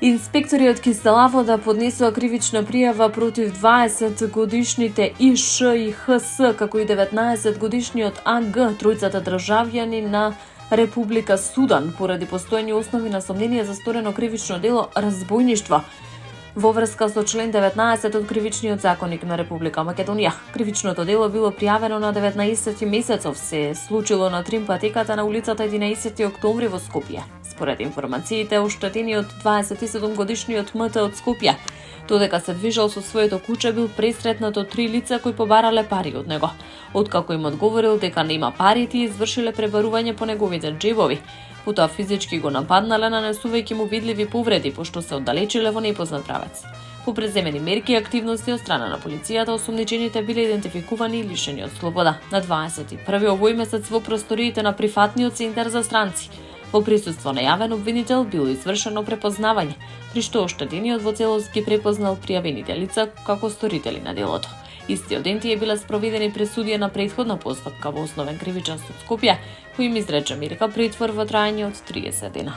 Инспекториот Киселавода поднесува кривична пријава против 20-годишните ИШ и ХС, како и 19-годишниот АГ, тројцата државјани на Република Судан, поради постојани основи на сомнение за сторено кривично дело разбојништво во врска со член 19 од Кривичниот законник на Република Македонија. Кривичното дело било пријавено на 19 месецов, се случило на Тримпатеката на улицата 11 октомври во Скопје. Според информациите, оштетениот 27-годишниот МТ од Скопје, додека се движел со своето куче, бил пресретнат од 3 лица кои побарале пари од него. Откако им одговорил дека нема пари, тие извршиле пребарување по неговите џебови. Потоа физички го нападнале, нанесувајќи му видливи повреди, пошто се оддалечиле во непознат правец. По преземени мерки и активности од страна на полицијата, осумничените биле идентификувани и лишени од слобода. На 21 овој месец во просториите на прифатниот центар за странци, во присуство на јавен обвинител, било извршено препознавање, при што оштетениот во целост ги препознал пријавените лица како сторители на делото. Истиот ден тие биле спроведени пресудија на претходна постапка во Основен кривичен суд Скопје, кој им изрече мерка притвор во траење од 30 дена.